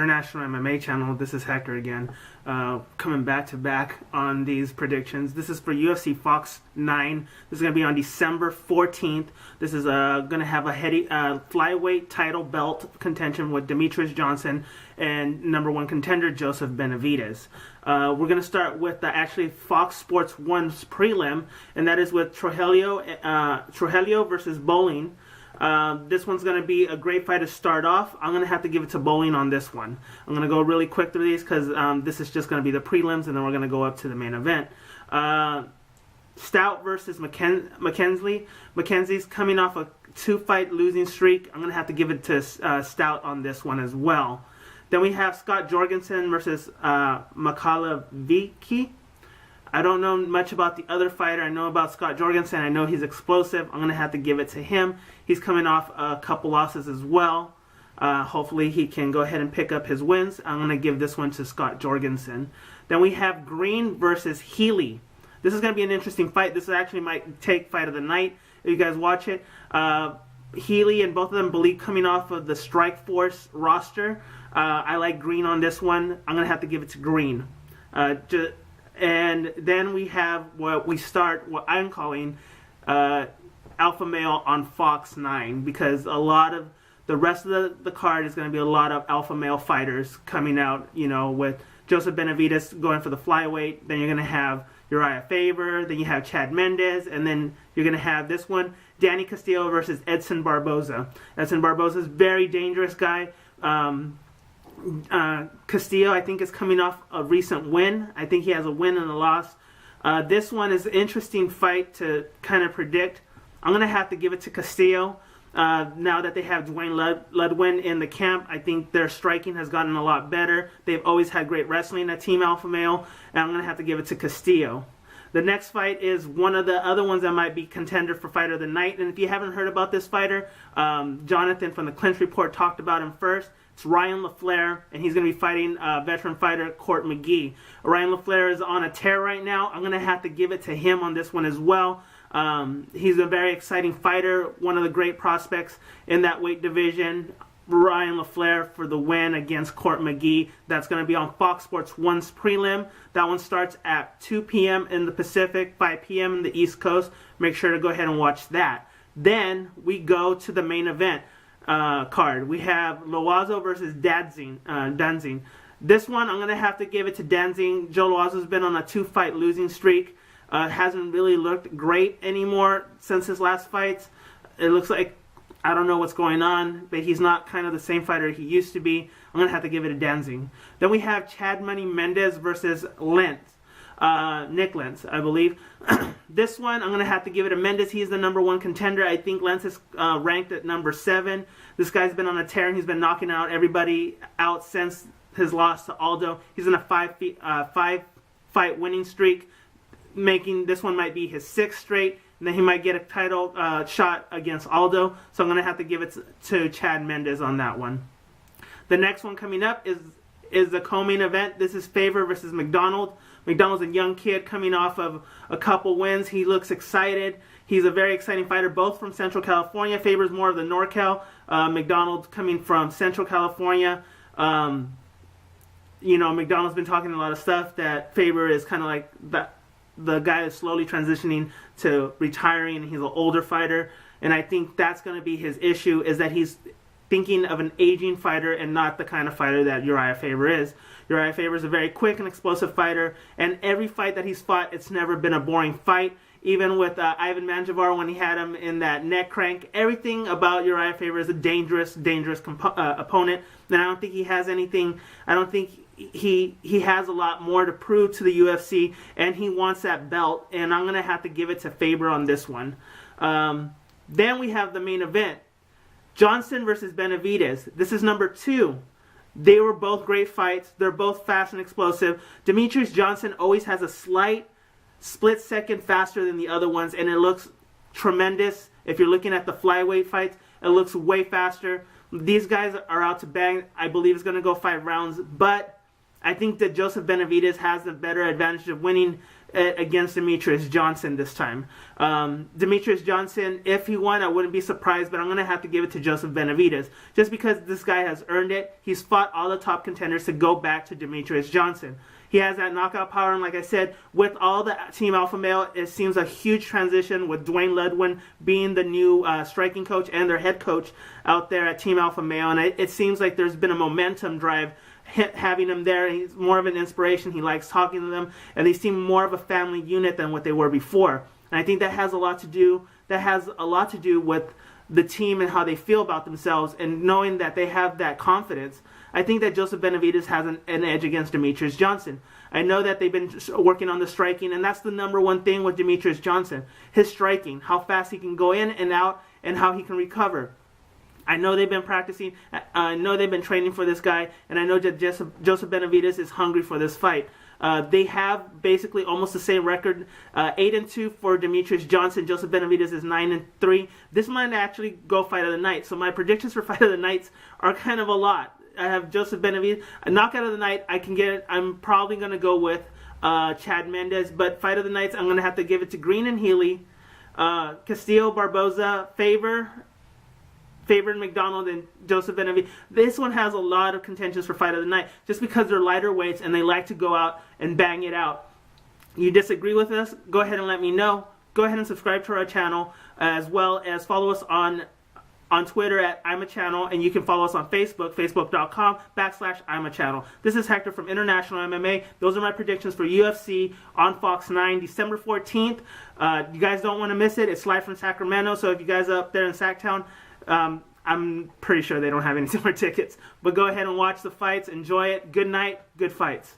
International MMA channel. This is Hector again, coming back to back on these predictions. This is for UFC Fox 9. This is going to be on December 14th. This is going to have a heady flyweight title belt contention with Demetrius Johnson and #1 contender Joseph Benavidez. We're going to start with the actually Fox Sports 1's prelim, and that is with Trujillo versus Bowling. This one's going to be a great fight to start off. I'm going to have to give it to Bowling on this one. I'm going to go really quick through these because this is just going to be the prelims, and then we're going to go up to the main event. Stout versus McKenzie. McKenzie's coming off a 2-fight losing streak. I'm going to have to give it to Stout on this one as well. Then we have Scott Jorgensen versus Makalaviki. I don't know much about the other fighter. I know about Scott Jorgensen. I know he's explosive. I'm going to have to give it to him. He's coming off a couple losses as well. Hopefully he can go ahead and pick up his wins. I'm going to give this one to Scott Jorgensen. Then we have Green versus Healy. This is going to be an interesting fight. This actually might take fight of the night if you guys watch it. Healy and both of them believe coming off of the Strikeforce roster. I like Green on this one. I'm going to have to give it to Green. And then we have what I'm calling Alpha Male on Fox 9, because a lot of the rest of the card is going to be a lot of Alpha Male fighters coming out, you know, with Joseph Benavidez going for the flyweight. Then you're going to have Uriah Faber, then you have Chad Mendes, and then you're going to have this one, Danny Castillo versus Edson Barboza. Edson Barboza is a very dangerous guy. Castillo, I think, is coming off a recent win. I think he has a win and a loss. This one is an interesting fight to kind of predict. I'm going to have to give it to Castillo. Now that they have Dwayne Ludwin in the camp, I think their striking has gotten a lot better. They've always had great wrestling at Team Alpha Male, and I'm going to have to give it to Castillo. The next fight is one of the other ones that might be contender for Fighter of the Night. And if you haven't heard about this fighter, Jonathan from the Clinch Report talked about him first. It's Ryan LaFleur, and he's going to be fighting veteran fighter Court McGee. Ryan LaFleur is on a tear right now. I'm going to have to give it to him on this one as well. He's a very exciting fighter, one of the great prospects in that weight division. Ryan LaFleur for the win against Court McGee. That's going to be on Fox Sports 1's prelim. That one starts at 2 p.m. in the Pacific, 5 p.m. in the East Coast. Make sure to go ahead and watch that. Then we go to the main event card. We have Loazo versus Danzing. This one, I'm going to have to give it to Danzing. Joe Loazo's been on a 2-fight losing streak. Hasn't really looked great anymore since his last fights. It looks like, I don't know what's going on, but he's not kind of the same fighter he used to be. I'm going to have to give it to Danzing. Then we have Chad Money Mendes versus Lentz. Nick Lentz, I believe. This one, I'm going to have to give it to Mendes. He's the #1 contender. I think Lentz is ranked at number 7. This guy's been on a tear, and he's been knocking out everybody out since his loss to Aldo. He's in a 5-fight winning streak, making this one might be his 6th straight, and then he might get a title shot against Aldo. So I'm going to have to give it to Chad Mendes on that one. The next one coming up is the co-main event. This is Faber versus McDonald. McDonald's a young kid coming off of a couple wins. He looks excited. He's a very exciting fighter, both from Central California. Faber's more of the NorCal. McDonald coming from Central California. You know, McDonald's been talking a lot of stuff that Faber is kind of like the guy is slowly transitioning to retiring. He's an older fighter, and I think that's going to be his issue, is that he's thinking of an aging fighter and not the kind of fighter that Uriah Faber is. Uriah Faber is a very quick and explosive fighter, and every fight that he's fought, it's never been a boring fight. Even with Ivan Manjavar, when he had him in that neck crank, everything about Uriah Faber is a dangerous opponent. And I don't think he has anything. I don't think he has a lot more to prove to the UFC, and he wants that belt. And I'm going to have to give it to Faber on this one. Then we have the main event. Johnson versus Benavidez. This is number 2. They were both great fights. They're both fast and explosive. Demetrius Johnson always has a slight split second faster than the other ones, and it looks tremendous. If you're looking at the flyweight fights, it looks way faster. These guys are out to bang. I believe it's going to go 5 rounds, but I think that Joseph Benavidez has the better advantage of winning against Demetrious Johnson this time. Demetrious Johnson, if he won, I wouldn't be surprised, but I'm going to have to give it to Joseph Benavidez, just because this guy has earned it. He's fought all the top contenders to go back to Demetrious Johnson. He has that knockout power, and like I said, with all the Team Alpha Male, it seems a huge transition with Dwayne Ludwin being the new striking coach and their head coach out there at Team Alpha Male, and it seems like there's been a momentum drive having him there. He's more of an inspiration. He likes talking to them, and they seem more of a family unit than what they were before. And I think that has a lot to do. That has a lot to do with the team and how they feel about themselves, and knowing that they have that confidence. I think that Joseph Benavidez has an edge against Demetrious Johnson. I know that they've been working on the striking, and that's the number one thing with Demetrious Johnson: his striking, how fast he can go in and out, and how he can recover. I know they've been practicing. I know they've been training for this guy, and I know that Joseph Benavidez is hungry for this fight. They have basically almost the same record, 8-2 for Demetrious Johnson. Joseph Benavidez is 9-3. This might actually go fight of the night. So my predictions for fight of the nights are kind of a lot. I have Joseph Benavidez. A knockout of the night, I can get it. I'm probably going to go with Chad Mendes, but fight of the nights, I'm going to have to give it to Green and Healy, Castillo, Barboza, Faber McDonald, and Joseph Benavidez. This one has a lot of contentions for fight of the night, just because they're lighter weights and they like to go out and bang it out. You disagree with us? Go ahead and let me know. Go ahead and subscribe to our channel, as well as follow us on Twitter at IMMA Channel, and you can follow us on Facebook, facebook.com/IMMA Channel. This is Hector from International MMA. Those are my predictions for UFC on Fox 9, December 14th. You guys don't want to miss it. It's live from Sacramento, so if you guys are up there in Sacktown, I'm pretty sure they don't have any more tickets. But go ahead and watch the fights. Enjoy it. Good night. Good fights.